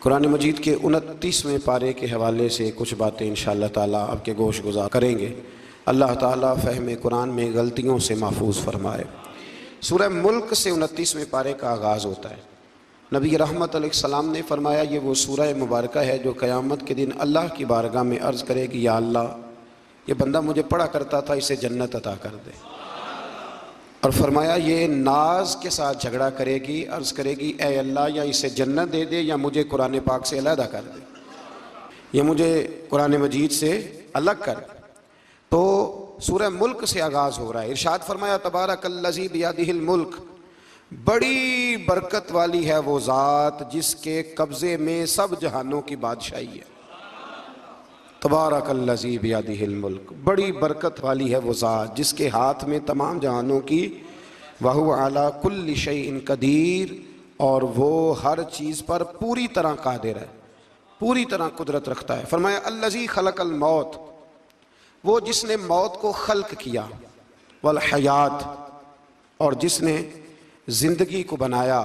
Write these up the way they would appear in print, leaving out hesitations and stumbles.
कुरान मजीद के 29वें पारे के हवाले से कुछ बातें इंशाअल्लाह ताला आपके गोश गुजार करेंगे। अल्लाह ताला फ़हम कुरान में गलतियों से महफूज फरमाए। सूरह मुल्क से 29वें पारे का आगाज़ होता है। नबी रहमत अलैहिस्सलाम ने फरमाया, ये वो सूरह मुबारक है जो क़यामत के दिन अल्लाह की बारगाह में अर्ज़ करेगी, या अल्लाह, ये बंदा मुझे पढ़ा करता था, इसे जन्नत अता कर दे। और फरमाया ये नाज के साथ झगड़ा करेगी, अर्ज़ करेगी, ए अल्लाह, या इसे जन्नत दे दे या मुझे कुरान पाक से अलहदा कर दे, ये मुझे कुरान मजीद से अलग कर। तो सूरह मुल्क से आगाज़ हो रहा है। इरशाद फरमाया, तबारकल्लज़ी बियदिहिल मुल्क, बड़ी बरकत वाली है वो ज़ात जिसके कब्ज़े में सब जहानों की बादशाही है। तबारकल्लज़ी बियदिहिल मुल्क, बड़ी बरकत वाली है वो ज़ात जिसके हाथ में तमाम जहानों की, वहुवा अला कुल्लि शैइन कदीर, और वो हर चीज़ पर पूरी तरह कादिर है, पूरी तरह कुदरत रखता है। फरमाया अल्लज़ी खलक़ल मौत, वो जिसने मौत को खल्क किया, वल हयात, और जिसने ज़िंदगी को बनाया,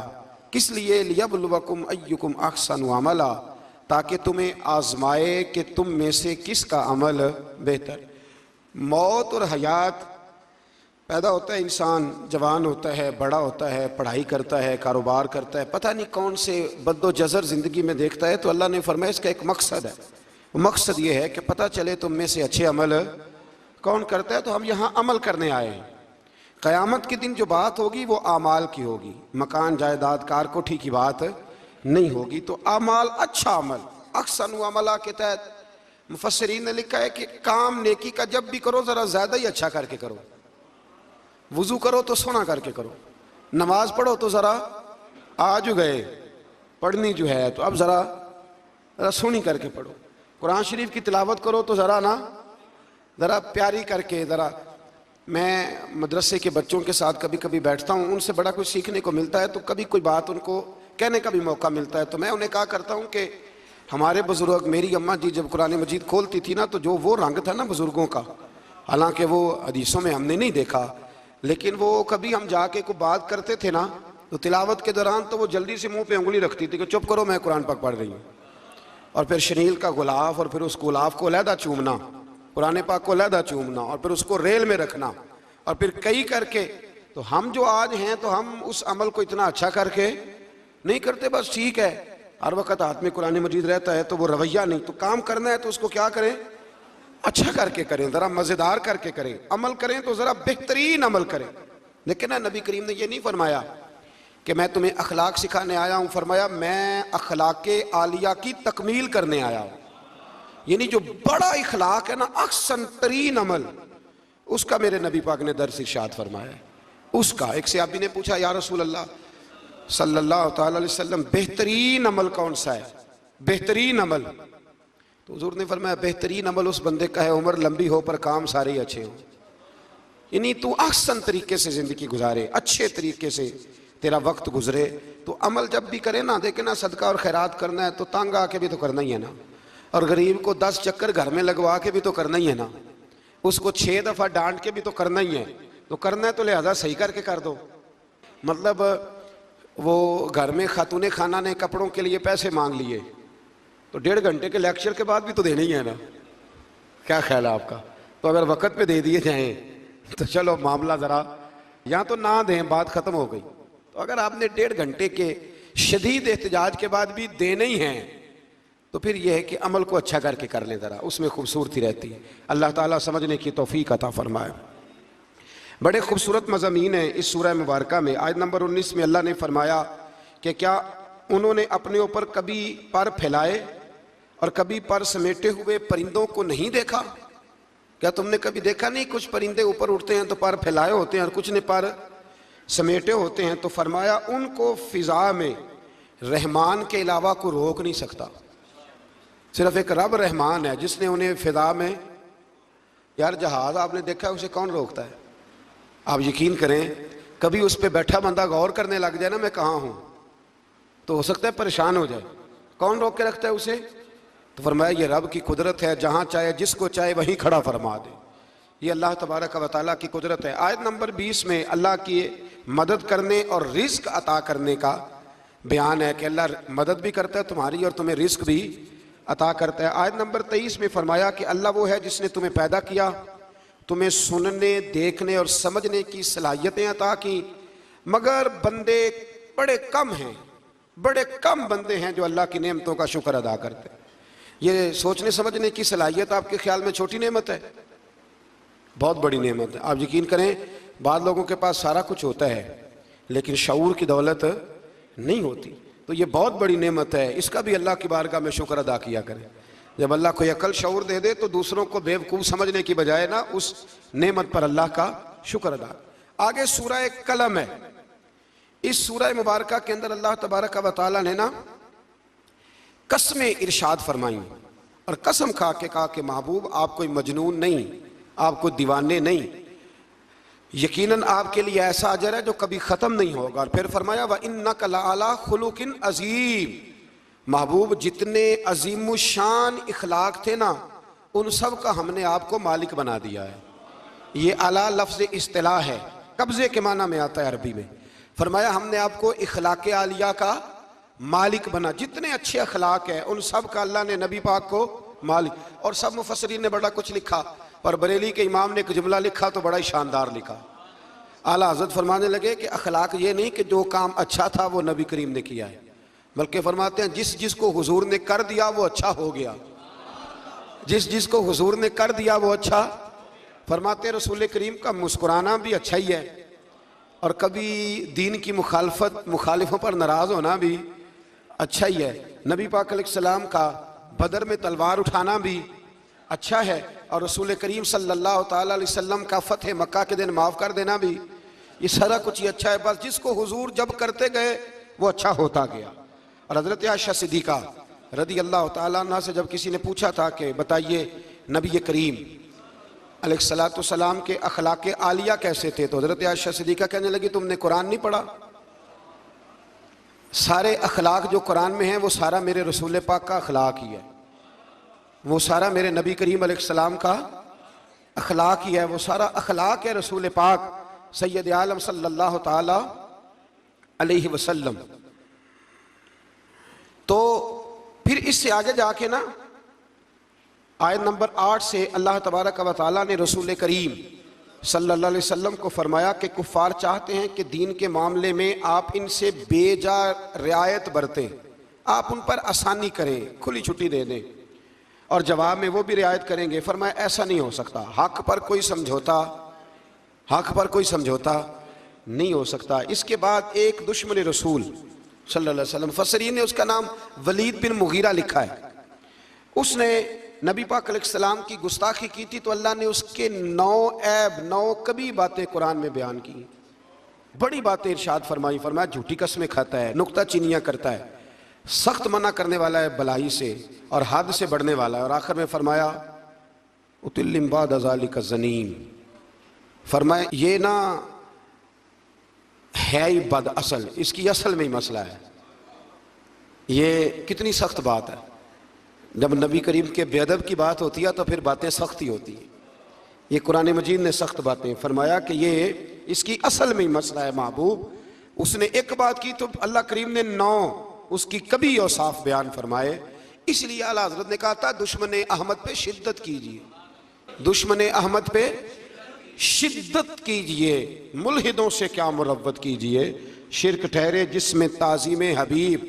किस लिए, लियब्लुवकुम अय्युकुम अहसनु अमला, ताकि तुम्हें आजमाए कि तुम में से किसका अमल बेहतर। मौत और हयात, पैदा होता है इंसान, जवान होता है, बड़ा होता है, पढ़ाई करता है, कारोबार करता है, पता नहीं कौन से बद्दोजज़र ज़िंदगी में देखता है, तो अल्लाह ने फरमाया इसका एक मकसद है। मकसद ये है कि पता चले तुम में से अच्छे अमल कौन करता है। तो हम यहाँ अमल करने आए हैं। क़यामत के दिन जो बात होगी वो आमाल की होगी, मकान जायदाद कार कोठी की बात नहीं होगी। तो आमाल, अच्छा अमल, अहसन अमला के तहत मुफस्सिरीन ने लिखा है कि काम नेकी का जब भी करो ज़रा ज़्यादा ही अच्छा करके करो। वुज़ू करो तो सोना करके करो, नमाज पढ़ो तो ज़रा आज गए पढ़नी जो है तो अब ज़रा सोनी करके पढ़ो, कुरान शरीफ की तिलावत करो तो ज़रा प्यारी करके। ज़रा मैं मदरसे के बच्चों के साथ कभी कभी बैठता हूँ, उनसे बड़ा कुछ सीखने को मिलता है, तो कभी कोई बात उनको कहने का भी मौका मिलता है। तो मैं उन्हें कहा करता हूँ कि हमारे बुज़ुर्ग, मेरी अम्मा जी जब कुरान मजीद खोलती थी ना, तो जो वो रंग था ना बुज़ुर्गों का, हालांकि वो हदीसों में हमने नहीं देखा, लेकिन वो कभी हम जाके कोई बात करते थे ना, तो तिलावत के दौरान तो वो जल्दी से मुँह पर उंगली रखती थी कि चुप करो, मैं कुरान पाक पढ़ रही हूँ। और फिर शनील का गुलाफ, और फिर उस गुलाफ को अलहदा चूमना, कुरान पाक को अलहदा चूमना, और फिर उसको रेल में रखना, और फिर कई करके। तो हम जो आज हैं, तो हम उस अमल को इतना अच्छा करके नहीं करते। बस ठीक है, हर वक्त हाथ में कुरान मजीद रहता है तो वो रवैया नहीं। तो काम करना है तो उसको क्या करें, अच्छा करके करें, ज़रा मज़ेदार करके करें। अमल करें तो ज़रा बेहतरीन अमल करें। लेकिन ना, नबी करीम ने ये नहीं फरमाया कि मैं तुम्हें अखलाक सिखाने आया हूँ, फरमाया मैं अखलाके आलिया की तकमील करने आया हूँ। यानी जो बड़ा इखलाक है ना, अहसन तरीन अमल, उसका मेरे नबी पाक ने दर्स इरशाद फरमाया है। उसका एक सहाबी ने पूछा, या रसूल अल्लाह सल्लल्लाहु अलैहि वसल्लम, बेहतरीन अमल कौन सा है, बेहतरीन अमल? तो हुजूर ने फरमाया, बेहतरीन अमल उस बंदे का है उम्र लंबी हो पर काम सारे अच्छे हों। यानी तू अहसन तरीके से ज़िंदगी गुजारे, अच्छे तरीके से तेरा वक्त गुजरे। तो अमल जब भी करे ना, देखे ना, सदका और खैरात करना है तो तंग आके भी तो करना ही है ना, और गरीब को 10 चक्कर घर में लगवा के भी तो करना ही है ना, उसको 6 दफ़ा डांट के भी तो करना ही है। तो करना है तो लिहाजा सही करके कर दो। मतलब वो घर में खातूने खाना ने कपड़ों के लिए पैसे मांग लिए, तो 1.5 घंटे के लेक्चर के बाद भी तो देने ही है ना। क्या ख्याल है आपका? तो अगर वक़्त पे दे दिए जाएं तो चलो मामला ज़रा, या तो ना दें, बात ख़त्म हो गई। तो अगर आपने 1.5 घंटे के शदीद एहतजाज के बाद भी देने ही हैं, तो फिर यह है कि अमल को अच्छा करके कर लें, ज़रा उसमें खूबसूरती रहती है। अल्लाह ताला समझने की तौफीक अता फरमाए। बड़े खूबसूरत मज़ामीन हैं इस सूरह मुबारक में। आयत नंबर 19 में अल्लाह ने फरमाया कि क्या उन्होंने अपने ऊपर कभी पर फैलाए और कभी पर समेटे हुए परिंदों को नहीं देखा? क्या तुमने कभी देखा नहीं, कुछ परिंदे ऊपर उड़ते हैं तो पर फैलाए होते हैं और कुछ ने पर समेटे होते हैं। तो फरमाया उनको फ़िज़ा में रहमान के अलावा कोई रोक नहीं सकता। सिर्फ एक रब रहमान है जिसने उन्हें फ़िज़ा में, यार जहाज़ आपने देखा है, उसे कौन रोकता है? आप यकीन करें, कभी उस पर बैठा बंदा गौर करने लग जाए ना मैं कहाँ हूँ, तो हो सकता है परेशान हो जाए। कौन रोक के रखता है उसे? तो फरमाया ये रब की कुदरत है, जहाँ चाहे जिसको चाहे वहीं खड़ा फरमा दे। ये अल्लाह तबारक व तआला की कुदरत है। आयत नंबर 20 में अल्लाह की मदद करने और रिज़्क अता करने का बयान है कि अल्लाह मदद भी करता है तुम्हारी और तुम्हें रिस्क भी अता करता है। आयत नंबर 23 में फरमाया कि अल्लाह वो है जिसने तुम्हें पैदा किया, तुम्हें सुनने, देखने और समझने की सलाहियतें अता की, मगर बंदे बड़े कम हैं, बड़े कम बंदे हैं जो अल्लाह की नेमतों का शुक्र अदा करते हैं। ये सोचने समझने की सलाहियत आपके ख्याल में छोटी नेमत है? बहुत बड़ी नेमत है। आप यकीन करें, बाद लोगों के पास सारा कुछ होता है लेकिन शऊर की दौलत नहीं होती। तो ये बहुत बड़ी नेमत है, इसका भी अल्लाह की बारगाह में शुक्र अदा किया करें। जब अल्लाह कोई अकल शऊर दे दे तो दूसरों को बेवकूफ़ समझने की बजाय ना उस नेमत पर अल्लाह का शुक्र अदा। आगे सूरह कलम है। इस सूरह मुबारका के अंदर अल्लाह तबारक व तआला ने ना कसमें इरशाद फरमाई और कसम खा के कहा कि महबूब आप कोई मजनून नहीं, आप कोई दीवाने नहीं, यकीनन आपके लिए ऐसा अजर है जो कभी ख़त्म नहीं होगा। और फिर फरमाया व इन्नका लअला खुलुकिन अज़ीम, महबूब जितने अजीम शान इखलाक थे ना उन सब का हमने आपको मालिक बना दिया है। ये अला लफ्ज़ इस्तिलाह है, कब्ज़े के माना में आता है अरबी में। फरमाया हमने आपको इखलाक आलिया का मालिक बना, जितने अच्छे अखलाक है उन सब का अल्लाह ने नबी पाक को मालिक। और सब मुफस्सिरीन ने बड़ा कुछ लिखा, पर बरेली के इमाम ने एक जुमला लिखा तो बड़ा ही शानदार लिखा। आला हज़रत फरमाने लगे कि अखलाक ये नहीं कि जो काम अच्छा था वो नबी करीम ने किया है, बल्कि फरमाते हैं जिस जिसको हुजूर ने कर दिया वो अच्छा हो गया, जिस जिसको हुजूर ने कर दिया वो अच्छा। फरमाते रसूल करीम का मुस्कुराना भी अच्छा ही है और कभी दीन की मुखालिफों पर नाराज़ होना भी अच्छा ही है। नबी पाक अलैहिस्सलाम का बदर में तलवार उठाना भी अच्छा है और रसूल करीम सल्लल्लाहु ताला अलैहि वसल्लम का फतह मक्का के दिन माफ़ कर देना भी, ये सारा कुछ ही अच्छा है। बस जिसको हुजूर जब करते गए वो अच्छा होता गया। और हज़रत आयशा सिद्दीक़ा रदी अल्लाह ताला अन्हा से जब किसी ने पूछा था कि बताइए नबी करीम अलैहिस्सलातु सलाम के अखलाक आलिया कैसे थे, तो हज़रत आयशा सिद्दीक़ा कहने लगी तुमने कुरान नहीं पढ़ा? सारे अखलाक जो कुरान में हैं वो सारा मेरे रसूल पाक का अखलाक ही है, वो सारा मेरे नबी करीम अलैहिस्सलाम का अखलाक ही है, वो सारा अखलाक है रसूल पाक सैयद आलम सल्लल्लाहु ताला अलैहि वसल्लम। तो फिर इससे आगे जाके ना आयत नंबर 8 से अल्लाह तबारक व तआला ने रसूल करीम सल्लल्लाहु अलैहि वसल्लम को फरमाया कि कुफ़ार चाहते हैं कि दीन के मामले में आप इनसे बेजा रियायत बरतें, आप उन पर आसानी करें, खुली छुट्टी दे दें और जवाब में वो भी रियायत करेंगे। फरमाया ऐसा नहीं हो सकता, हक पर कोई समझौता, हक पर कोई समझौता नहीं हो सकता। इसके बाद एक दुश्मन रसूल सल्लल्लाहु अलैहि वसल्लम, फसरीन ने उसका नाम वलीद बिन मुगीरा लिखा है, उसने नबी पाक अलैहिस्सलाम की गुस्ताखी की थी तो अल्लाह ने उसके 9 ऐब 9 कभी बातें कुरान में बयान की, बड़ी बातें इरशाद फरमाई। फरमाया झूठी कसमें खाता है, नुक्ता चीनियाँ करता है, सख्त मना करने वाला है भलाई से और हद से बढ़ने वाला है। और आखिर में फरमाया उतिल्लिम बाद ज़ालिका ज़नीम, फरमाया ये ना है ही बद असल, इसकी असल में ही मसला है। ये कितनी सख्त बात है, जब नबी करीम के बेअदब की बात होती है तो फिर बातें सख्त ही होती हैं। ये कुरान मजीद ने सख्त बातें फरमाया कि ये इसकी असल में ही मसला है महबूब। उसने एक बात की तो अल्लाह करीम ने 9 उसकी कभी औसाफ बयान फरमाए। इसलिए आला हज़रत ने कहा था दुश्मन अहमद पे शिद्दत कीजिए, दुश्मन अहमद पे शिद्दत कीजिए, मुल्हिदों से क्या मुरव्वत कीजिए, शिरक ठहरे जिसमें ताज़ीम हबीब,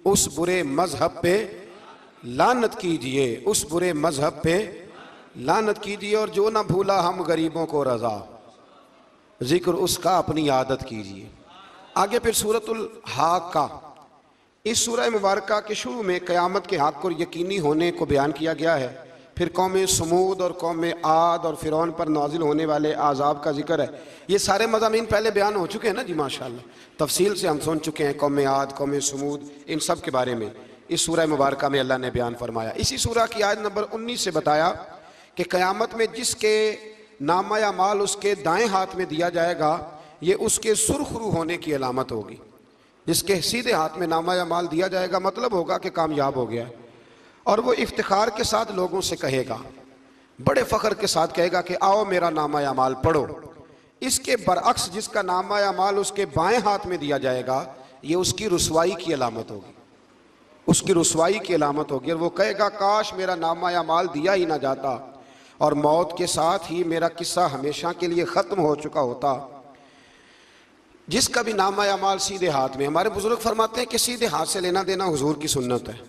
उस बुरे मजहब पे लानत कीजिए, उस बुरे मजहब पे लानत कीजिए। और जो ना भूला हम गरीबों को रजा, जिक्र उसका अपनी आदत कीजिए। आगे फिर सूरतुल हाका, इस सूरह मुबारका के शुरू में क़यामत के हक़ को यकीनी होने को बयान किया गया है। फिर कौम समूद और कौम आद और फ़िरौन पर नाजिल होने वाले आज़ाब का जिक्र है। ये सारे मज़ामीन पहले बयान हो चुके हैं ना जी, माशाअल्लाह तफसील से हम सुन चुके हैं। कौम आद, कौम समूद, इन सब के बारे में इस सूरह मुबारका में अल्लाह ने बयान फरमाया। इसी सूरह की आयत नंबर 19 से बताया कि क़यामत में जिसके नामा या माल उसके दाएं हाथ में दिया जाएगा ये उसके सुरखरू होने की अलामत होगी। जिसके सीधे हाथ में नामा या माल दिया जाएगा मतलब होगा कि कामयाब हो गया है। और वो इफ्तिखार के साथ लोगों से कहेगा, बड़े फ़ख्र के साथ कहेगा कि आओ मेरा नामा या माल पढ़ो। इसके बरअक्स जिसका नामा या माल उसके बाएं हाथ में दिया जाएगा ये उसकी रुसवाई की अलामत होगी, उसकी रुसवाई की अलामत होगी। और वो कहेगा काश मेरा नामा या माल दिया ही ना जाता और मौत के साथ ही मेरा किस्सा हमेशा के लिए ख़त्म हो चुका होता। जिसका भी नामा या माल सीधे हाथ में, हमारे बुजुर्ग फरमाते हैं कि सीधे हाथ से लेना देना हुजूर की सुन्नत है।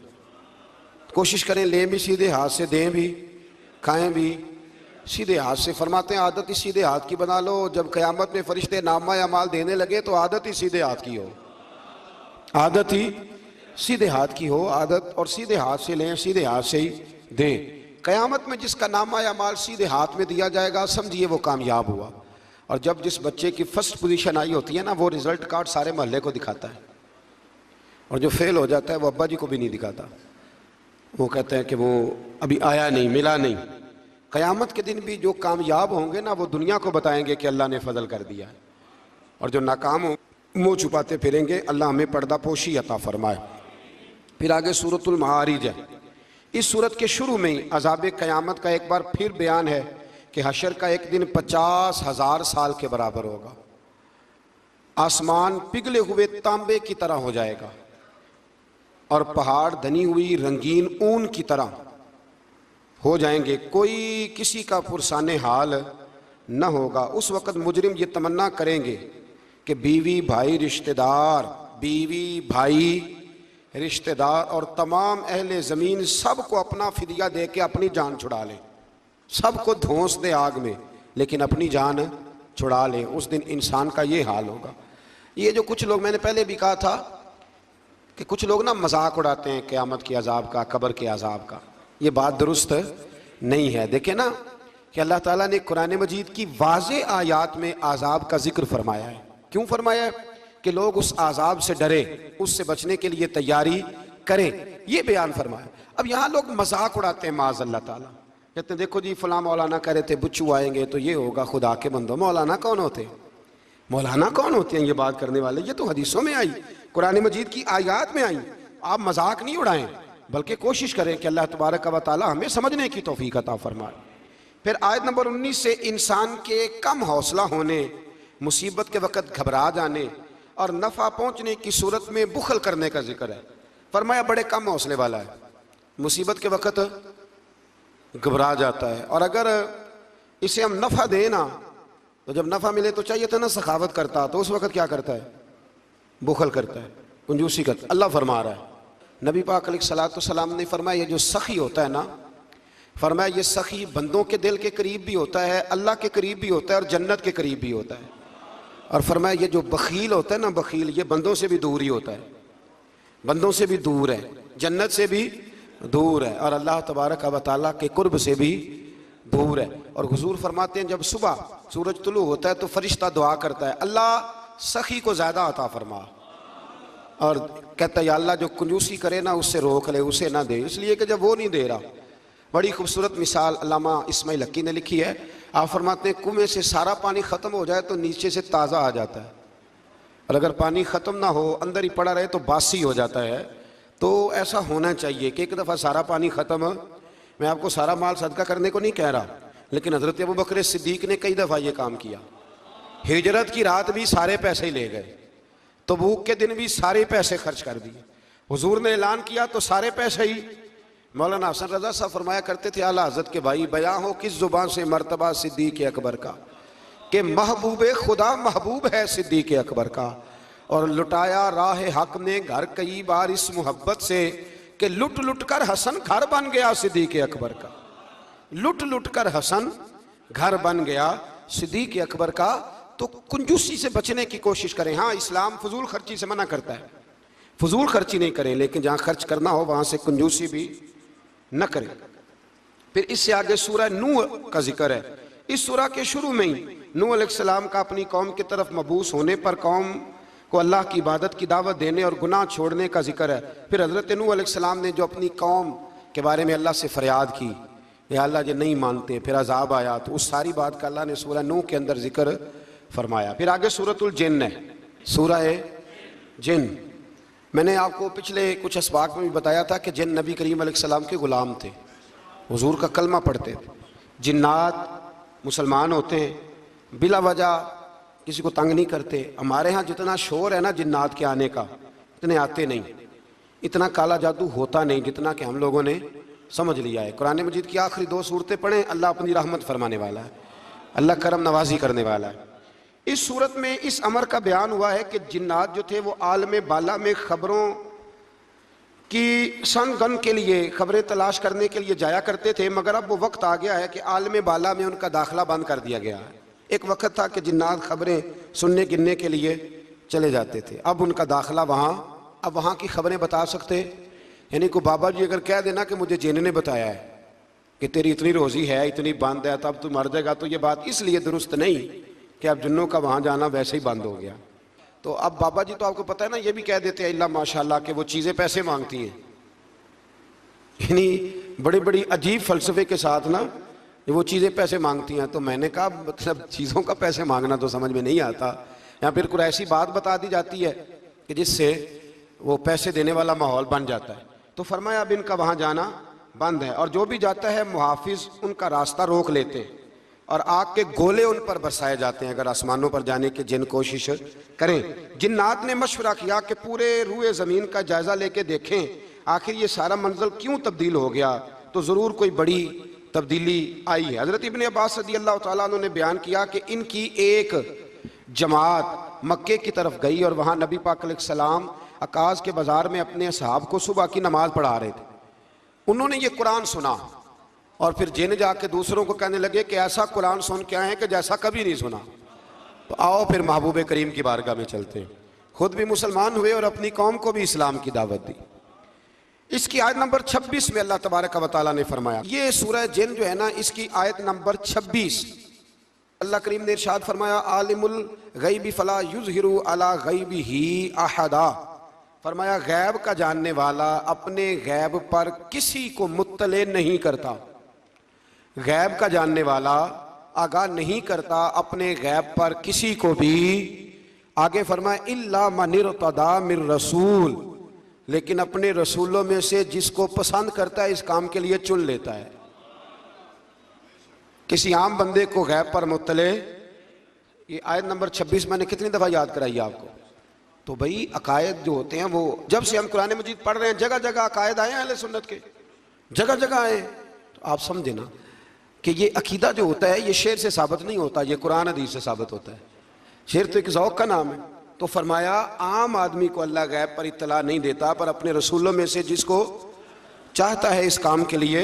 कोशिश करें लें भी सीधे हाथ से, दें भी, खाएं भी सीधे हाथ से। फरमाते हैं आदत ही सीधे हाथ की बना लो, जब क़यामत में फरिश्ते नामा या माल देने लगे तो आदत ही सीधे हाथ की हो, आदत ही सीधे हाथ की हो, आदत। और सीधे हाथ से लें, सीधे हाथ से ही दें। क़यामत में जिसका नामा या माल सीधे हाथ में दिया जाएगा समझिए वो कामयाब हुआ। और जब जिस बच्चे की फर्स्ट पोजीशन आई होती है ना, वो रिजल्ट कार्ड सारे मोहल्ले को दिखाता है, और जो फेल हो जाता है वो अब्बा जी को भी नहीं दिखाता। वो कहते हैं कि वो अभी आया नहीं, मिला नहीं। क़यामत के दिन भी जो कामयाब होंगे ना, वो दुनिया को बताएंगे कि अल्लाह ने फजल कर दिया है, और जो नाकाम हो मुँह छुपाते फिरेंगे। अल्लाह हमें पर्दा पोशी अता फरमाए। फिर आगे सूरतुल मारिज है। इस सूरत के शुरू में ही अज़ाब क़यामत का एक बार फिर बयान है कि हशर का एक दिन 50,000 साल के बराबर होगा। आसमान पिघले हुए तांबे की तरह हो जाएगा और पहाड़ धनी हुई रंगीन ऊन की तरह हो जाएंगे, कोई किसी का पुरसाने हाल न होगा। उस वक़्त मुजरिम ये तमन्ना करेंगे कि बीवी भाई रिश्तेदार, बीवी भाई रिश्तेदार और तमाम अहले ज़मीन सबको अपना फिदिया दे के अपनी जान छुड़ा लें, सबको धोंस दे आग में, लेकिन अपनी जान छुड़ा लें। उस दिन इंसान का ये हाल होगा। ये जो कुछ लोग, मैंने पहले भी कहा था कि कुछ लोग ना मजाक उड़ाते हैं क़यामत के अजाब का, कब्र के अजाब का, ये बात दुरुस्त नहीं है। देखें ना कि अल्लाह ताला ने कुरान मजीद की वाज़े आयात में अजाब का जिक्र फरमाया है। क्यों फरमाया है? कि लोग उस अजाब से डरे, उससे बचने के लिए तैयारी करें, ये बयान फरमाया। अब यहाँ लोग मजाक उड़ाते हैं माज़ अल्लाह ताला, कहते हैं देखो जी फलां मौलाना कह रहे थे बुच्चू आएंगे तो ये होगा। खुदा के बंदो, मौलाना कौन होते हैं? मौलाना कौन होते हैं ये बात करने वाले? ये तो हदीसों में आई, कुरान मजीद की आयात में आई। आप मजाक नहीं उड़ाएं, बल्कि कोशिश करें कि अल्लाह तबारक व तआला हमें समझने की तौफीक अता फरमाए। फिर आयत नंबर 19 से इंसान के कम हौसला होने, मुसीबत के वक़्त घबरा जाने और नफ़ा पहुँचने की सूरत में बुखल करने का जिक्र है। फरमाया बड़े कम हौसले वाला है, मुसीबत के वक़्त घबरा जाता है, और अगर इसे हम नफ़ा दें ना, तो जब नफ़ा मिले तो चाहिए था ना सखावत करता, तो उस वक़्त क्या करता है? बुखल करता है, कंजूसी करता है। अल्लाह फरमा रहा है, नबी पाक अलैहिस्सलाम ने फरमाया ये जो सखी होता है ना, फरमाया ये सखी बंदों के दिल के करीब भी होता है, अल्लाह के करीब भी होता है और जन्नत के करीब भी होता है। और फरमाया ये जो बखील होता है ना, बखील, ये बंदों से भी दूर ही होता है, बंदों से भी दूर है, जन्नत से भी दूर है, और अल्लाह तबारक व तआला के कुर्ब से भी दूर है। और हुजूर फरमाते हैं जब सुबह सूरज तुलू होता है तो फरिश्ता दुआ करता है, अल्लाह सखी को ज़्यादा अता फरमा, और कहता है या अल्लाह जो कंजूसी करे ना उससे रोक ले, उसे ना दे, इसलिए कि जब वो नहीं दे रहा। बड़ी खूबसूरत मिसाल अल्लामा इस्माइल हक्की ने लिखी है। आप फरमाते हैं कुएं से सारा पानी ख़त्म हो जाए तो नीचे से ताज़ा आ जाता है, और अगर पानी ख़त्म ना हो, अंदर ही पड़ा रहे तो बासी हो जाता है। तो ऐसा होना चाहिए कि एक दफ़ा सारा पानी ख़त्म, मैं आपको सारा माल सदका करने को नहीं कह रहा, लेकिन हज़रत अबू बकर सिद्दीक ने कई दफ़ा ये काम किया। हिजरत की रात भी सारे पैसे ही ले गए, तबूक के दिन भी सारे पैसे खर्च कर दिए। हुजूर ने ऐलान किया तो सारे पैसे ही। मौलाना हसन रज़ा साहब फरमाया करते थे आला हज़रत के भाई, बयां हो किस ज़ुबान से मर्तबा सिद्दीक़ अकबर का, कि महबूब खुदा महबूब है सिद्दीक़ अकबर का, और लुटाया राह हक ने घर कई बार इस मोहब्बत से कि लुट लुट कर हसन घर बन गया सिद्दीक़ अकबर का, लुट लुट कर हसन घर बन गया सिद्दीक़ अकबर का। तो कंजूसी से बचने की कोशिश करें। हाँ, इस्लाम फजूल खर्ची से मना करता है, फजूल खर्ची नहीं करें, लेकिन जहाँ खर्च करना हो वहाँ से कंजूसी भी न करें। फिर इससे आगे सूरह नूह का जिक्र है। इस सूरह के शुरू में ही नूह अलैहिस्सलाम का अपनी कौम की तरफ मबूस होने पर कौम को अल्लाह की इबादत की दावत देने और गुनाह छोड़ने का जिक्र है। फिर हज़रत नूह अलैहिस्सलाम ने जो अपनी कौम के बारे में अल्लाह से फरियाद की, या अल्लाह जो नहीं मानते, फिर अजाब आया, तो उस सारी बात का अल्लाह ने सूरह नूह के अंदर जिक्र फरमाया। फिर आगे सूरतुल जिन्न है, सूरह जिन्न। मैंने आपको पिछले कुछ असबाक में भी बताया था कि जिन नबी करीम अलैहिस्सलाम के ग़ुलाम थे, हुजूर का कलमा पढ़ते थे। जिन्नात मुसलमान होते हैं, बिला वजह किसी को तंग नहीं करते। हमारे यहाँ जितना शोर है ना जिन्नात के आने का, इतने आते नहीं, इतना काला जादू होता नहीं जितना कि हम लोगों ने समझ लिया है। कुरान मजीद की आखिरी 2 सूरतें पढ़ें, अल्लाह अपनी रहमत फरमाने वाला है, अल्लाह करम नवाजी करने वाला है। इस सूरत में इस अमर का बयान हुआ है कि जिन्नात जो थे वो आलम बाला में खबरों की सन गन के लिए, खबरें तलाश करने के लिए जाया करते थे, मगर अब वो वक्त आ गया है कि आलम बाला में उनका दाखिला बंद कर दिया गया है। एक वक्त था कि जिन्नात खबरें सुनने गिनने के लिए चले जाते थे, अब उनका दाखिला वहाँ, अब वहाँ की खबरें बता सकते। यानी को बाबा जी अगर कह देना कि मुझे जिन ने बताया है कि तेरी इतनी रोज़ी है, इतनी बंद है, तब तू मर जाएगा, तो ये बात इसलिए दुरुस्त नहीं कि अब जिन्नों का वहाँ जाना वैसे ही बंद हो गया। तो अब बाबा जी तो आपको पता है ना, ये भी कह देते हैं अल्लाह माशाल्लाह कि वो चीज़ें पैसे मांगती हैं, यानी बड़ी बड़ी अजीब फ़लसफ़े के साथ ना वो चीज़ें पैसे मांगती हैं। तो मैंने कहा मतलब चीज़ों का पैसे मांगना तो समझ में नहीं आता, या फिर कोई ऐसी बात बता दी जाती है कि जिससे वो पैसे देने वाला माहौल बन जाता है। तो फरमाया अब इनका वहाँ जाना बंद है, और जो भी जाता है मुहाफिज उनका रास्ता रोक लेते हैं और आग के गोले उन पर बरसाए जाते हैं अगर आसमानों पर जाने की जिन कोशिश करें। जिन्नात ने मशवरा किया कि पूरे रूए ज़मीन का जायज़ा लेके देखें आखिर ये सारा मंजर क्यों तब्दील हो गया, तो ज़रूर कोई बड़ी तब्दीली आई है। हज़रत इब्ने अब्बास रज़ी अल्लाह तआला अन्हु ने बयान किया कि इनकी एक जमात मक्के की तरफ गई और वहाँ नबी पाक अलैहिस्सलाम अकाज़ के बाज़ार में अपने असहाब को सुबह की नमाज़ पढ़ा रहे थे। उन्होंने ये कुरान सुना और फिर जिन जाके दूसरों को कहने लगे कि ऐसा कुरान सुन के आए हैं कि जैसा कभी नहीं सुना। तो आओ फिर महबूब करीम की बारगाह में चलते, खुद भी मुसलमान हुए और अपनी कौम को भी इस्लाम की दावत दी। इसकी आयत नंबर 26 में अल्लाह तबारक व तआला ने फरमाया, ये सूरह जिन जो है ना, इसकी आयत नंबर 26, अल्लाह करीम ने इरशाद फरमाया, आलिमुल गैबी फला युज़हिरु अला गैबिही अहदा, फरमाया गैब का जानने वाला अपने गैब पर किसी को मुत्तले नहीं करता, गैब का जानने वाला आगाह नहीं करता अपने गैब पर किसी को भी। आगे फरमाया इल्ला मन इर्तदा मिर रसूल, लेकिन अपने रसूलों में से जिसको पसंद करता है इस काम के लिए चुन लेता है। किसी आम बंदे को गैब पर मुत्तले, ये आयत नंबर 26 मैंने कितनी दफ़ा याद कराई आपको। तो भाई अकायद जो होते हैं वो जब से हम कुरान मजीद पढ़ रहे हैं जगह जगह अकायद आए हैं अहले सुन्नत के, जगह जगह आए। तो आप समझे ना कि ये अकीदा जो होता है ये शेर से साबित नहीं होता, ये कुरान हदीस से साबित होता है। शेर तो एक ज़ौक़ का नाम है। तो फरमाया आम आदमी को अल्लाह गैब पर इत्तला नहीं देता, पर अपने रसूलों में से जिसको चाहता है इस काम के लिए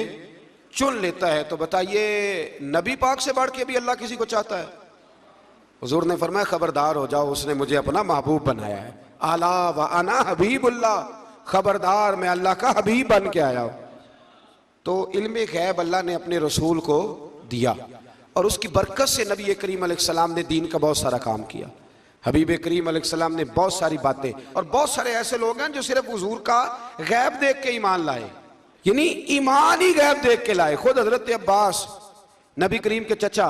चुन लेता है। तो बताइए नबी पाक से बढ़ के भी अल्लाह किसी को चाहता है? हुजूर ने फरमाया खबरदार हो जाओ, उसने मुझे अपना महबूब बनाया है। आला व अना हबीबुल्लाह, खबरदार मैं अल्लाह का हबीब बन के आया हूँ। तो इल्मे गैब अल्लाह ने अपने रसूल को दिया और उसकी बरकत से नबी करीम अलैहिस्सलाम ने दीन का बहुत सारा काम किया। हबीब करीम अलैहिस्सलाम ने बहुत सारी बातें, और बहुत सारे ऐसे लोग हैं जो सिर्फ हुजूर का गैब देख के ईमान लाए, यानी ईमान ही गैब देख के लाए। खुद हजरत अब्बास नबी करीम के चचा,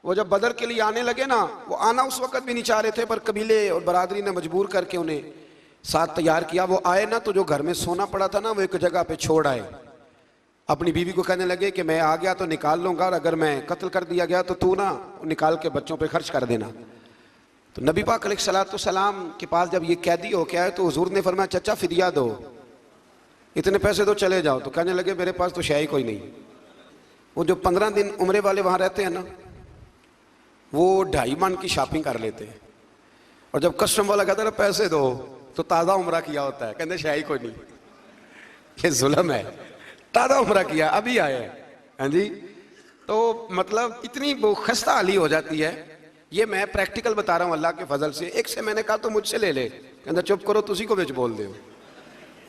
वो जब बदर के लिए आने लगे ना, वो आना उस वक्त भी नहीं चाह रहे थे, पर कबीले और बरादरी ने मजबूर करके उन्हें साथ तैयार किया। वो आए ना तो जो घर में सोना पड़ा था ना वो एक जगह पे छोड़ आए। अपनी बीवी को कहने लगे कि मैं आ गया तो निकाल लूंगा, और अगर मैं कत्ल कर दिया गया तो तू ना निकाल के बच्चों पे खर्च कर देना। तो नबी पाक अलैहिस्सलाम के पास जब ये कैदी हो के आए तो हुजूर ने फरमाया चचा फिदिया दो, इतने पैसे दो, चले जाओ। तो कहने लगे मेरे पास तो शायद कोई नहीं। वो जो 15 दिन उम्रे वाले वहाँ रहते हैं ना, वो 2.5 मन की शॉपिंग कर लेते हैं, और जब कस्टम वाला कहता है ना पैसे दो तो ताज़ा उम्रा किया होता है, कहते शायद कोई नहीं। ये जुल्म है, ताज़ा उम्रा किया अभी आए हैं। हाँ जी, तो मतलब इतनी वो खस्ता हाली हो जाती है। ये मैं प्रैक्टिकल बता रहा हूँ अल्लाह के फजल से। एक से मैंने कहा तो मुझसे ले ले, कहता चुप करो तुसी को बिच बोल दो।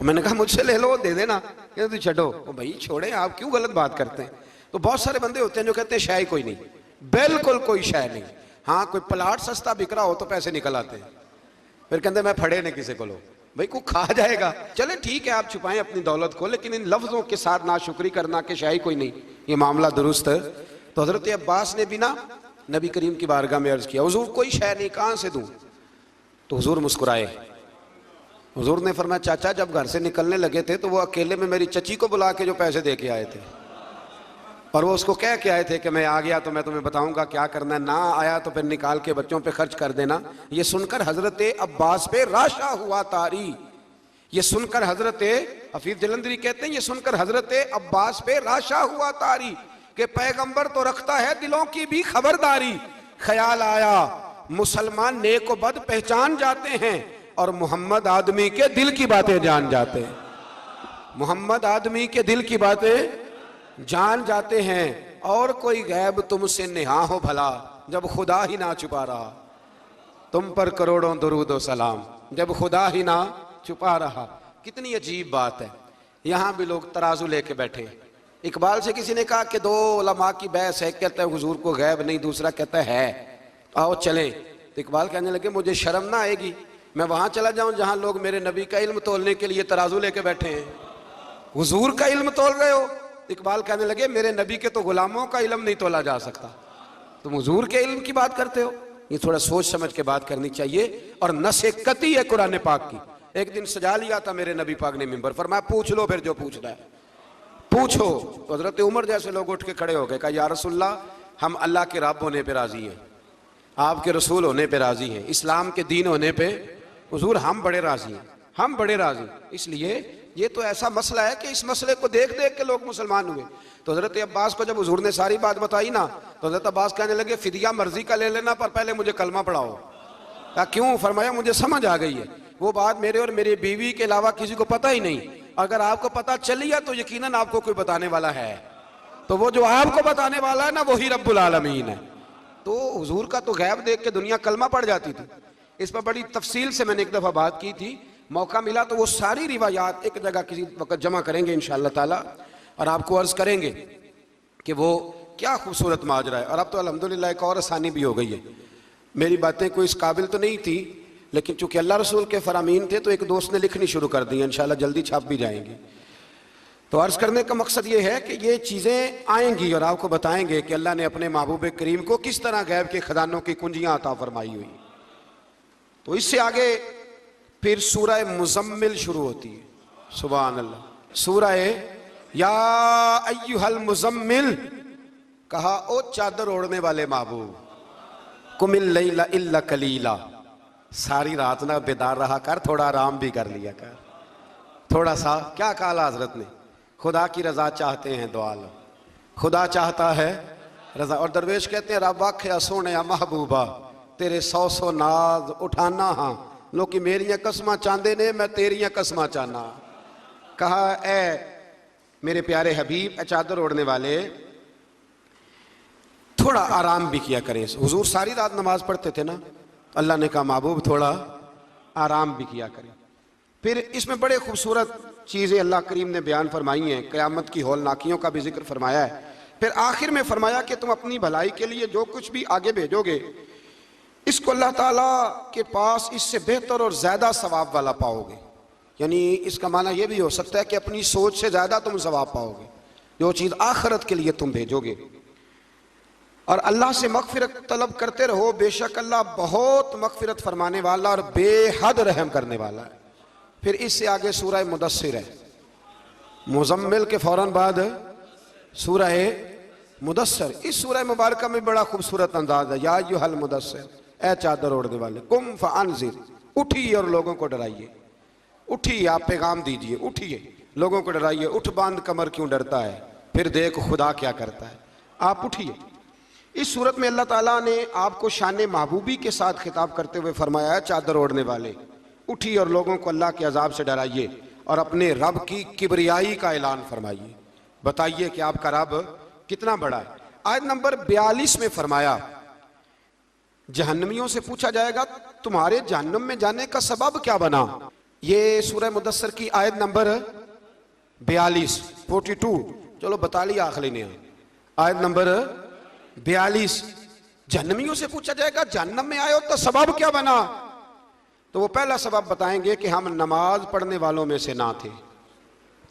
मैंने कहा मुझसे ले लो, दे देना, कहते तू छो। भाई छोड़े, आप क्यों गलत बात करते हैं। तो बहुत सारे बंदे होते हैं जो कहते हैं शायद कोई नहीं, बिल्कुल कोई शायद नहीं। हाँ कोई प्लाट सस्ता बिक रहा हो तो पैसे निकल आते हैं, फिर कहते मैं फड़े नहीं किसी को लो, भाई को खा जाएगा। चले ठीक है आप छुपाएं अपनी दौलत को, लेकिन इन लफ्जों के साथ नाशुक्री करना कि शायद कोई नहीं, ये मामला दुरुस्त है। तो हजरत अब्बास ने भी ना नबी करीम की बारगाह में अर्ज किया हुजूर कोई शय नहीं, कहाँ से दूं। तो हुजूर मुस्कुराए। हुजूर ने फरमाया चाचा जब घर से निकलने लगे थे तो वो अकेले में मेरी चची को बुला के जो पैसे दे के आए थे। और वो उसको कह के आए थे कि मैं आ गया तो मैं तुम्हें बताऊंगा क्या करना है, ना आया तो फिर निकाल के बच्चों पे खर्च कर देना। ये सुनकर हजरत अब्बास पे राशा हुआ तारी। ये सुनकर हजरत हफीज जलंधरी कहते हैं, ये सुनकर हजरत अब्बास पे राशा हुआ तारी कि पैगंबर तो रखता है दिलों की भी खबरदारी। ख्याल आया मुसलमान नेक व बद पहचान जाते हैं और मोहम्मद आदमी के दिल की बातें जान जाते हैं। मोहम्मद आदमी के दिल की बातें जान जाते हैं। और कोई गैब तुमसे नेहा हो भला जब खुदा ही ना छुपा रहा, तुम पर करोड़ों दरूद व सलाम जब खुदा ही ना छुपा रहा। कितनी अजीब बात है। यहाँ भी लोग तराजू लेके बैठे हैं। इकबाल से किसी ने कहा कि दो उलमा की बहस है, कहता है हुजूर को गैब नहीं, दूसरा कहता है आओ चलें। तो इकबाल कहने लगे मुझे शर्म ना आएगी, मैं वहां चला जाऊं जहां लोग मेरे नबी का इल्म तोलने के लिए तराजू लेके बैठे हैं, हुजूर का इल्म तोल रहे हो। इकबाल कहने लगे मेरे नबी के तो गुलामों का इल्म नहीं तोला जा सकता, तुम हुजूर के इल्म की बात करते हो। ये थोड़ा सोच समझ के बात करनी चाहिए। और नसे कती है कुरान पाक की। एक दिन सजा लिया था मेरे नबी पाक ने मिंबर, फरमाया पूछ लो फिर जो पूछना है पूछो। तो हजरत उमर जैसे लोग उठ के खड़े हो गए, कहा या रसूलल्लाह हम अल्लाह के रब होने पे राजी हैं, आपके रसूल होने पे राजी हैं, इस्लाम के दीन होने पे हुजूर हम बड़े राजी हैं, हम बड़े राजी। इसलिए ये तो ऐसा मसला है कि इस मसले को देख देख के लोग मुसलमान हुए। तो हजरत अब्बास को जब हुजूर ने सारी बात बताई ना, तो हजरत अब्बास कहने लगे फिदिया मर्जी का ले लेना पर पहले मुझे कलमा पढ़ाओ। कहा क्यों? फरमाया मुझे समझ आ गई है, वो बात मेरे और मेरी बीवी के अलावा किसी को पता ही नहीं, अगर आपको पता चल गया तो यकीनन आपको कोई बताने वाला है, तो वो जो आपको बताने वाला है ना वही रब्बुल आलमीन है। तो हुजूर का तो गैब देख के दुनिया कलमा पड़ जाती थी। इस पर बड़ी तफसील से मैंने एक दफ़ा बात की थी, मौका मिला तो वो सारी रिवायात एक जगह किसी वक्त जमा करेंगे इंशाअल्लाह ताला और आपको अर्ज़ करेंगे कि वो क्या खूबसूरत माजरा है। और अब तो अल्हम्दुलिल्लाह एक और आसानी भी हो गई है। मेरी बातें कोई इस काबिल तो नहीं थी, लेकिन चूंकि अल्लाह रसूल के फरामीन थे तो एक दोस्त ने लिखनी शुरू कर दी, इंशाअल्लाह जल्दी छाप भी जाएंगी। तो अर्ज़ करने का मकसद ये है कि ये चीज़ें आएंगी और आपको बताएंगे कि अल्लाह ने अपने महबूब करीम को किस तरह गैब के खजानों की कुंजियाँ अता फरमाई हुई। तो इससे आगे फिर सूरह मुज़म्मिल शुरू होती है। सुभान अल्लाह। सूरह या अय्युहल मुज़म्मिल, कहा ओ चादर ओढ़ने वाले महबूब, कुमिल लैला इल्ला कलीला, सारी रात ना बेदार रहा कर, थोड़ा आराम भी कर लिया कर, थोड़ा सा। क्या कहा हजरत ने? खुदा की रजा चाहते हैं दुआ लो, खुदा चाहता है रजा। और दरवेश कहते हैं रब आखे सोने या महबूबा तेरे सौ सौ नाज उठाना हाँ, लोग मेरिया कसमां चाहते ने मैं तेरिया कसमां चाहना। कहा ए मेरे प्यारे हबीब, ए चादर ओढ़ने वाले, थोड़ा आराम भी किया करें। हुजूर सारी रात नमाज पढ़ते थे ना, अल्लाह ने कहा महबूब थोड़ा आराम भी किया करें। फिर इसमें बड़े खूबसूरत चीज़ें अल्लाह करीम ने बयान फरमाई हैं, क़यामत की हौलनाकियों का भी जिक्र फरमाया है। फिर आखिर में फरमाया कि तुम अपनी भलाई के लिए जो कुछ भी आगे भेजोगे इसको अल्लाह ताला के पास इससे बेहतर और ज़्यादा सवाब वाला पाओगे। यानी इसका माना यह भी हो सकता है कि अपनी सोच से ज़्यादा तुम सवाब पाओगे जो चीज़ आखिरत के लिए तुम भेजोगे। और अल्लाह से मग़फ़िरत तलब करते रहो, बेशक अल्लाह बहुत मग़फ़िरत फरमाने वाला और बेहद रहम करने वाला है। फिर इससे आगे सूरह मुदस्सिर है। मुज़म्मिल के फ़ौरन बाद सूरह मुदस्सिर। इस सूरह मुबारक में बड़ा खूबसूरत अंदाज है। या अय्युहल मुदस्सिर, ए चादर ओढ़ने वाले, कुम फ़अन्ज़िर, उठिए और लोगों को डराइए। उठिए, आप पैगाम दीजिए, उठिए लोगों को डराइए। उठ बांध कमर क्यों डरता है, फिर देख खुदा क्या करता है। आप उठिए। इस सूरत में अल्लाह ताला ने आपको शान महबूबी के साथ खिताब करते हुए फरमाया है चादर ओढ़ने वाले, उठिए और लोगों को अल्लाह के अजाब से डराइए और अपने रब की किबरियाई का ऐलान फरमाइए। बताइए कि आपका रब कितना बड़ा है। आयत नंबर 42 में फरमाया जहन्नमियों से पूछा जाएगा तुम्हारे जहन्नम में जाने का सबब क्या बना। ये सूरह मुदस्सिर की आयत नंबर 42 42। चलो बता लिया आखिरी ने। आयत नंबर 42, जहन्नमियों से पूछा जाएगा जहन्नम में आए हो तो सबब क्या बना। तो वो पहला सबब बताएंगे कि हम नमाज पढ़ने वालों में से ना थे।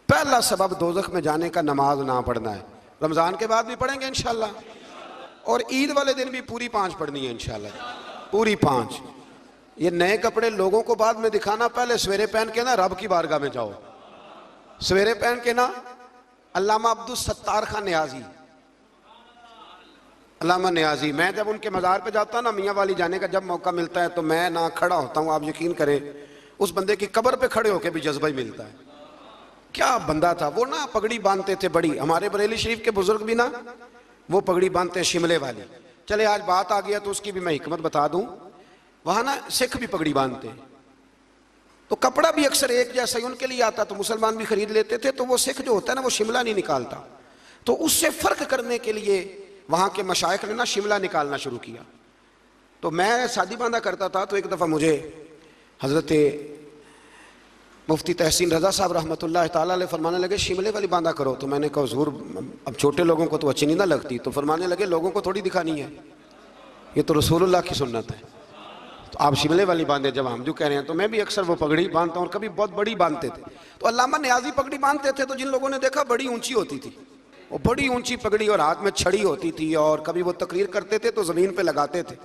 पहला सबब दोज़ख में जाने का नमाज ना पढ़ना है। रमज़ान के बाद भी पढ़ेंगे इंशाल्लाह, और ईद वाले दिन भी पूरी 5 पढ़नी है इंशाल्लाह, पूरी 5। ये नए कपड़े लोगों को बाद में दिखाना, पहले सवेरे पहन के ना रब की बारगाह में जाओ। सवेरे पहन के ना। अल्लामा अब्दुल सत्तार खान न्याजी अल्लामा नियाज़ी, मैं जब उनके मज़ार पे जाता ना, मियाँ वाली जाने का जब मौका मिलता है तो मैं ना खड़ा होता हूँ, आप यकीन करें उस बंदे की कब्र पे खड़े होकर भी जज्बा ही मिलता है। क्या बंदा था वो ना, पगड़ी बांधते थे बड़ी। हमारे बरेली शरीफ के बुजुर्ग भी ना वो पगड़ी बांधते हैं शिमले वाली। चले आज बात आ गया तो उसकी भी मैं हिकमत बता दूं। वहां ना सिख भी पगड़ी बांधते हैं, तो कपड़ा भी अक्सर एक जैसा ही उनके लिए आता, तो मुसलमान भी खरीद लेते थे। तो वो सिख जो होता है ना वो शिमला नहीं निकालता, तो उससे फर्क करने के लिए वहां के मशाइख ने ना शिमला निकालना शुरू किया। तो मैं शादी बांधा करता था, तो एक दफ़ा मुझे हज़रत मुफ्ती तहसीन रज़ा साहब रहमतुल्लाह ताला अलैह फरमाने लगे शिमले वाली बांधा करो। तो मैंने कहा हुजूर अब छोटे लोगों को तो अच्छी नहीं ना लगती। तो फरमाने लगे लोगों को थोड़ी दिखानी है, ये तो रसूलुल्लाह की सुन्नत है, तो आप शिमले वाली बांधे। जब हम जो कह रहे हैं, तो मैं भी अक्सर वो पगड़ी बांधता हूँ और कभी बहुत बड़ी बांधते थे। तो अल्लामा नियाज़ी पगड़ी बांधते थे, तो जिन लोगों ने देखा बड़ी ऊंची होती थी, वो बड़ी ऊंची पगड़ी और हाथ में छड़ी होती थी, और कभी वो तकरीर करते थे तो ज़मीन पर लगाते थे,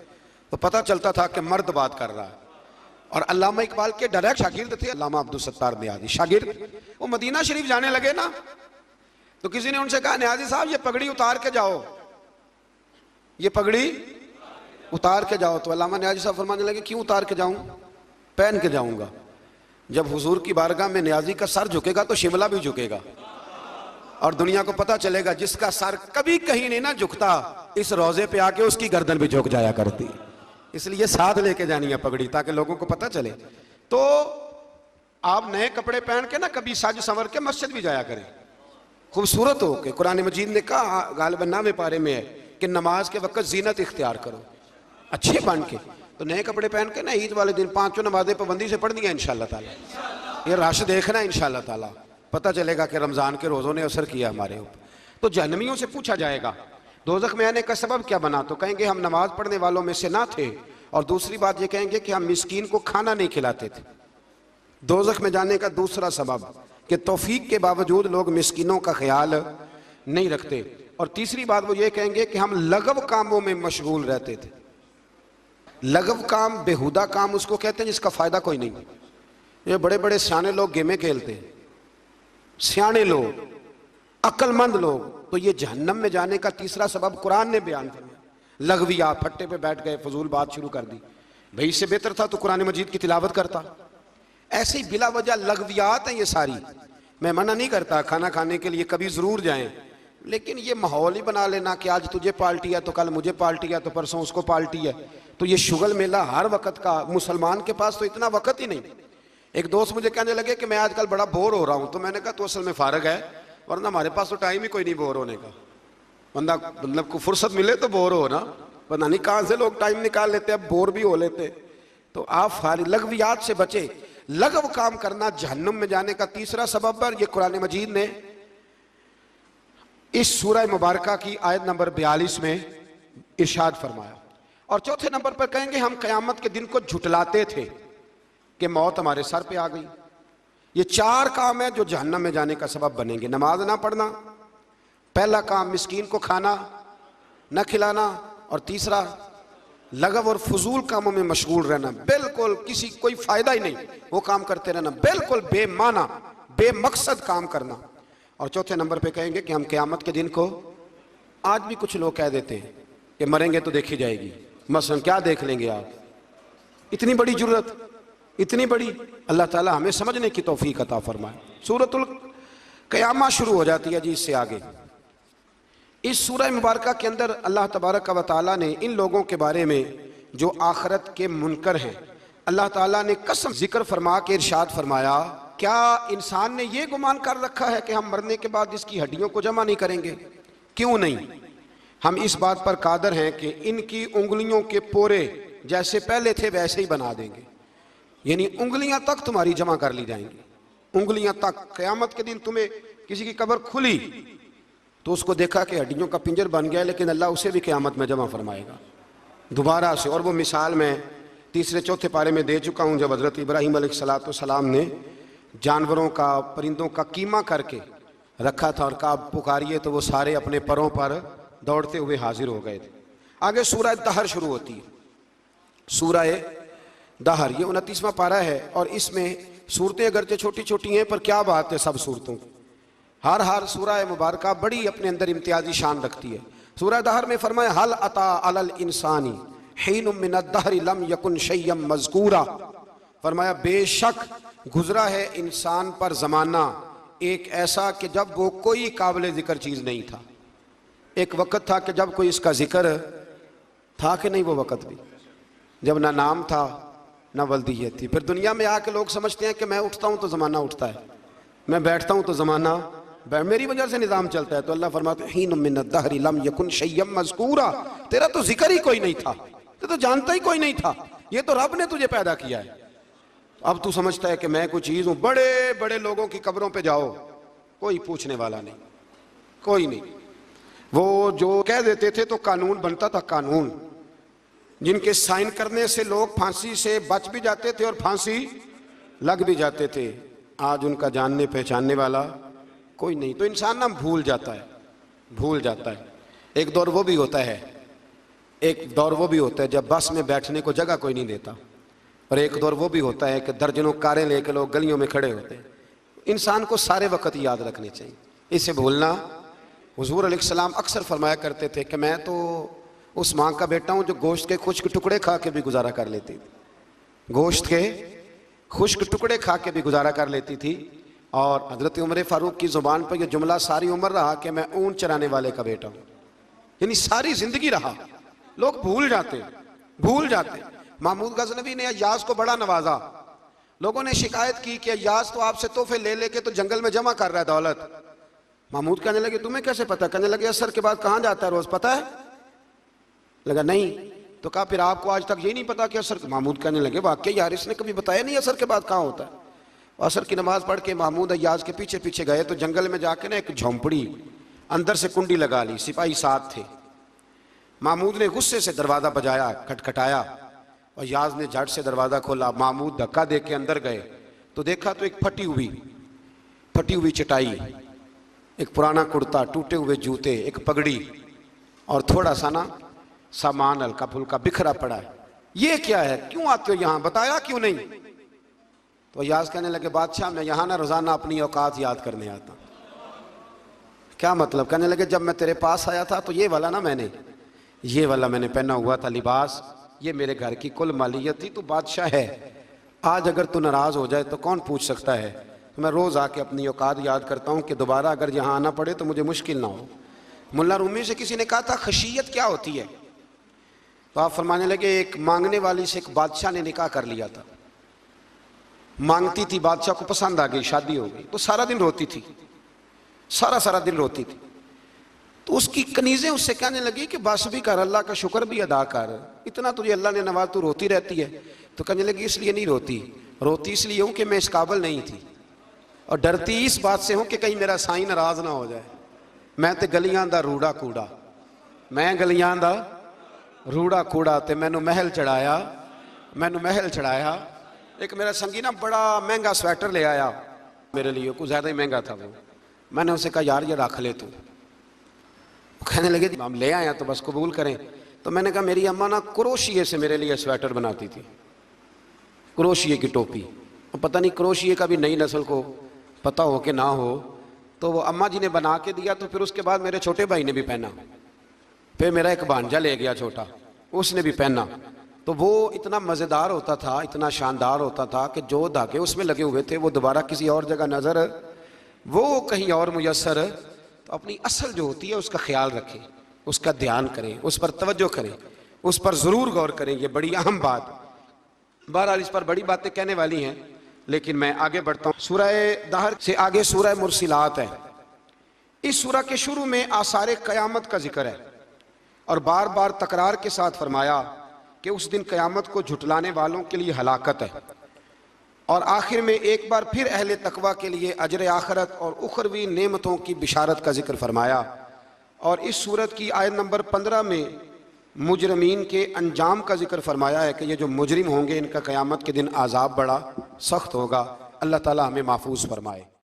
तो पता चलता था कि मर्द बात कर रहा है। और अल्लामा इकबाल के डायरेक्ट शागिर्द थे अल्लामा अब्दुल सत्तार नियाज़ी, शागिर्द। वो मदीना शरीफ जाने लगे ना, तो किसी ने उनसे कहा नियाज़ी साहब ये पगड़ी उतार के जाओ, ये पगड़ी उतार के जाओ। तो अल्लामा नियाज़ी साहब फरमाने लगे क्यों उतार के जाऊं, पहन के जाऊंगा। जब हुजूर की बारगाह में नियाज़ी का सर झुकेगा तो शिमला भी झुकेगा, और दुनिया को पता चलेगा जिसका सर कभी कहीं नहीं ना झुकता, इस रोजे पे आके उसकी गर्दन भी झुक जाया करती। इसलिए साथ लेके जानी है पगड़ी, ताकि लोगों को पता चले। तो आप नए कपड़े पहन के ना कभी साज संवर के मस्जिद भी जाया करें, खूबसूरत हो के। कुरान मजीद ने कहा गालिबन 9वें पारे में है कि नमाज के वक्त जीनत इख्तियार करो, अच्छे बन के। तो नए कपड़े पहन के ना ईद वाले दिन 5 नमाजें पाबंदी से पढ़नी है इंशाअल्लाह ताला। ये रश देखना है इंशाअल्लाह ताला, पता चलेगा कि रमज़ान के रोज़ों ने असर किया हमारे ऊपर। तो जहन्नमियों से पूछा जाएगा दोज़ख में आने का सबब क्या बना, तो कहेंगे हम नमाज पढ़ने वालों में से ना थे, और दूसरी बात ये कहेंगे कि हम मिस्कीन को खाना नहीं खिलाते थे। दोज़ख में जाने का दूसरा सबब कि तौफीक के बावजूद लोग मिस्कीनों का ख्याल नहीं रखते। और तीसरी बात वो ये कहेंगे कि हम लगव कामों में मशगूल रहते थे। लगव काम, बेहुदा काम उसको कहते हैं जिसका फ़ायदा कोई नहीं। ये बड़े बड़े सियाने लोग गेमें खेलते हैं, सियाने लोग, अक्लमंद लोग, तो ये जहन्नम में जाने का तीसरा सबब कुरान ने बयान किया। लगविया, फट्टे पे बैठ गए, फजूल बात शुरू कर दी। भाई इससे बेहतर था तो कुरान मजीद की तिलावत करता। ऐसे ही बिला वजह लगवियात हैं ये सारी। मैं मना नहीं करता खाना खाने के लिए कभी ज़रूर जाएं, लेकिन ये माहौल ही बना लेना कि आज तुझे पार्टी है तो कल मुझे पार्टी है तो परसों उसको पार्टी है। तो ये शुगल मेला हर वक्त का, मुसलमान के पास तो इतना वक्त ही नहीं। एक दोस्त मुझे कहने लगे कि मैं आजकल बड़ा बोर हो रहा हूँ। तो मैंने कहा तो असल में फारग है, वरना हमारे पास तो टाइम ही कोई नहीं बोर होने का। बंदा मतलब को फुर्सत मिले तो बोर हो ना, पता नहीं कहाँ से लोग टाइम निकाल लेते हैं, बोर भी हो लेते। तो आप फारी लगवियात से बचे। लगव काम करना जहन्नुम में जाने का तीसरा सबब पर ये कुरान मजीद ने इस सूरह मुबारका की आयत नंबर 42 में इरशाद फरमाया। और चौथे नंबर पर कहेंगे हम क़यामत के दिन को झुटलाते थे कि मौत हमारे सर पे आ गई। ये 4 काम है जो जहन्नम में जाने का सबब बनेंगे। नमाज ना पढ़ना, पहला काम मिस्कीन को खाना न खिलाना, और तीसरा लगव और फजूल कामों में मशगूल रहना, बिल्कुल किसी कोई फायदा ही नहीं वो काम करते रहना, बिल्कुल बेमाना बेमकसद काम करना। और चौथे नंबर पे कहेंगे कि हम क़यामत के दिन को, आज भी कुछ लोग कह देते हैं कि मरेंगे तो देखी जाएगी। मसलन क्या देख लेंगे आप, इतनी बड़ी जुर्रत, इतनी बड़ी। अल्लाह ताला हमें समझने की तौफीक अता फरमाए। सूरतुल क़यामा शुरू हो जाती है जी इससे आगे। इस सूरह मुबारका के अंदर अल्लाह तबारक व तआला ने इन लोगों के बारे में जो आखिरत के मुनकर हैं, अल्लाह ताला ने कसम जिक्र फरमा के इरशाद फरमाया, क्या इंसान ने ये गुमान कर रखा है कि हम मरने के बाद इसकी हड्डियों को जमा नहीं करेंगे? क्यों नहीं, हम इस बात पर कादर हैं कि इनकी उंगलियों के पोरे जैसे पहले थे वैसे ही बना देंगे। यानी उंगलियां तक तुम्हारी जमा कर ली जाएंगी, उंगलियां तक। क़यामत के दिन तुम्हें किसी की कब्र खुली तो उसको देखा कि हड्डियों का पिंजर बन गया, लेकिन अल्लाह उसे भी क़यामत में जमा फरमाएगा दोबारा से। और वो मिसाल मैं तीसरे चौथे पारे में दे चुका हूँ, जब हज़रत इब्राहीम अलैहिस्सलाम ने जानवरों का, परिंदों का कीमा करके रखा था और कहा पुकारिए, तो वो सारे अपने परों पर दौड़ते हुए हाजिर हो गए थे। आगे सूरह दहर शुरू होती है। सूरह दहर ये 29वां पारा है, और इसमें सूरतें अगरचे छोटी छोटी हैं पर क्या बात है, सब सूरतों हर सूरह मुबारका बड़ी अपने अंदर इम्तियाजी शान रखती है। सूरह दहर में फरमाया हल अता अलल इंसानी हीनुम मिनद दहरि लम यकुन शैय्यम मज़कूरा। फरमाया बेशक गुजरा है इंसान पर ज़माना एक ऐसा कि जब वो कोई काबिल ज़िक्र चीज़ नहीं था। एक वक़्त था कि जब कोई इसका ज़िक्र था कि नहीं, वो वक़्त भी जब ना नाम था ना वल्दियत थी। फिर दुनिया में आके लोग समझते हैं कि मैं उठता हूँ तो ज़माना उठता है, मैं बैठता हूँ तो ज़माना मेरी वजह से निज़ाम चलता है। तो अल्लाह फरमाते हैं हीनुम मिनद दहरि लम यकुन शैय्यम मज़कूरा, तेरा तो जिक्र ही कोई नहीं था, तो जानता ही कोई नहीं था, ये तो रब ने तुझे पैदा किया है। अब तू समझता है कि मैं कोई चीज़ हूँ। बड़े बड़े लोगों की कब्रों पे जाओ, कोई पूछने वाला नहीं, कोई नहीं। वो जो कह देते थे तो कानून बनता था, कानून जिनके साइन करने से लोग फांसी से बच भी जाते थे और फांसी लग भी जाते थे। आज उनका जानने पहचानने वाला कोई नहीं। तो इंसान ना भूल जाता है, भूल जाता है। एक दौर वो भी होता है, एक दौर वो भी होता है जब बस में बैठने को जगह कोई नहीं देता, और एक दौर वो भी होता है कि दर्जनों कारें लेकर लोग गलियों में खड़े होते हैं। इंसान को सारे वक्त याद रखने चाहिए, इसे भूलना। हुजूर अलैहिस्सलाम अक्सर फरमाया करते थे कि मैं तो उस माँ का बेटा हूँ जो गोश्त के खुश्क टुकड़े खा के भी गुजारा कर लेती थी, गोश्त के खुश्क टुकड़े खा के भी गुजारा कर लेती थी। और हज़रत उमर फ़ारूक की ज़ुबान पर यह जुमला सारी उम्र रहा कि मैं ऊँट चराने वाले का बेटा हूँ, यानी सारी ज़िंदगी रहा। लोग भूल जाते, भूल जाते। महमूद गज़नवी ने अय्याज़ को बड़ा नवाजा। लोगों ने शिकायत की कि अय्याज़ तो आपसे तोहफे ले लेके तो जंगल में जमा कर रहा है दौलत। महमूद कहने लगे तुम्हें कैसे पता? कहने लगे असर के बाद कहाँ जाता है रोज़, पता है? लगा नहीं। तो कहा फिर आपको आज तक ये नहीं पता कि असर? महमूद कहने लगे वाकई यार इसने कभी बताया नहीं असर के बाद कहाँ होता है। असर की नमाज पढ़ के महमूद अय्याज़ के पीछे पीछे गए तो जंगल में जाके ना एक झोंपड़ी, अंदर से कुंडी लगा ली, सिपाही साथ थे। महमूद ने गुस्से से दरवाज़ा बजाया, खटखटाया, और अय्याज़ ने झट से दरवाज़ा खोला। महमूद धक्का दे के अंदर गए तो देखा तो एक फटी हुई चटाई, एक पुराना कुर्ता, टूटे हुए जूते, एक पगड़ी और थोड़ा सा ना सामान हल्का फुल्का बिखरा पड़ा है। ये क्या है, क्यों आते हो यहाँ, बताया क्यों नहीं? तो अय्याज़ कहने लगे बादशाह मैं यहाँ ना रोज़ाना अपनी औकात याद करने आता। क्या मतलब? कहने लगे जब मैं तेरे पास आया था तो ये वाला मैंने पहना हुआ था लिबास, ये मेरे घर की कुल मालियत थी, तो बादशाह है। आज अगर तू नाराज़ हो जाए तो कौन पूछ सकता है? तो मैं रोज़ आके अपनी औकात याद करता हूँ कि दोबारा अगर यहाँ आना पड़े तो मुझे मुश्किल ना हो। मुल्ला रूमी से किसी ने कहा था खशियत क्या होती है? तो आप फरमाने लगे एक मांगने वाली से एक बादशाह ने निकाह कर लिया था। मांगती थी, बादशाह को पसंद आ गई, शादी हो गई, तो सारा दिन रोती थी, सारा दिन रोती थी। तो उसकी कनीज़ें उससे कहने लगी कि बस भी कर, अल्लाह का शुक्र भी अदा कर, इतना तुझे अल्लाह ने नवाज, तू रोती रहती है। तो कहने लगी इसलिए नहीं रोती इसलिए हूँ कि मैं इस काबिल नहीं थी, और डरती इस बात से हूँ कि कहीं मेरा साईं नाराज ना हो जाए। मैं तो गलियां दा रूड़ा कूड़ा, मैं गलियां दा रूड़ा कूड़ा, ते मैनू महल चढ़ाया। एक मेरा संगी ना बड़ा महंगा स्वेटर ले आया मेरे लिए, कुछ ज़्यादा ही महंगा था वो। मैंने उसे कहा यार ये रख ले तू। कहने लगे हम ले आए तो बस कबूल करें। तो मैंने कहा मेरी अम्मा ना क्रोशिये से मेरे लिए स्वेटर बनाती थी, क्रोशिये की टोपी। पता नहीं क्रोशिये का भी नई नस्ल को पता हो कि ना हो, तो वो अम्मा जी ने बना के दिया। तो फिर उसके बाद मेरे छोटे भाई ने भी पहना, फिर मेरा एक भांजा ले गया छोटा, उसने भी पहना। तो वो इतना मज़ेदार होता था, इतना शानदार होता था कि जो धागे उसमें लगे हुए थे वो दोबारा किसी और जगह नज़र, वो कहीं और मुयस्सर। तो अपनी असल जो होती है उसका ख्याल रखें, उसका ध्यान करें, उस पर तवज्जो करें, उस पर ज़रूर गौर करें। ये बड़ी अहम बात। बहरहाल इस पर बड़ी बातें कहने वाली हैं, लेकिन मैं आगे बढ़ता हूँ। सूरह दहर से आगे सूरह मुरसिलात है। इस सूरह के शुरू में आसारे क़यामत का जिक्र है, और बार बार तकरार के साथ फरमाया कि उस दिन क़यामत को झुटलाने वालों के लिए हलाकत है। और आखिर में एक बार फिर अहले तकवा के लिए अजर आखरत और उखरवी नेमतों की बिशारत का जिक्र फरमाया। और इस सूरत की आयत नंबर 15 में मुजरमीन के अंजाम का जिक्र फरमाया है कि ये जो मुजरिम होंगे इनका क़यामत के दिन आज़ाब बड़ा सख्त होगा। अल्लाह ताला हमें महफूज फरमाए।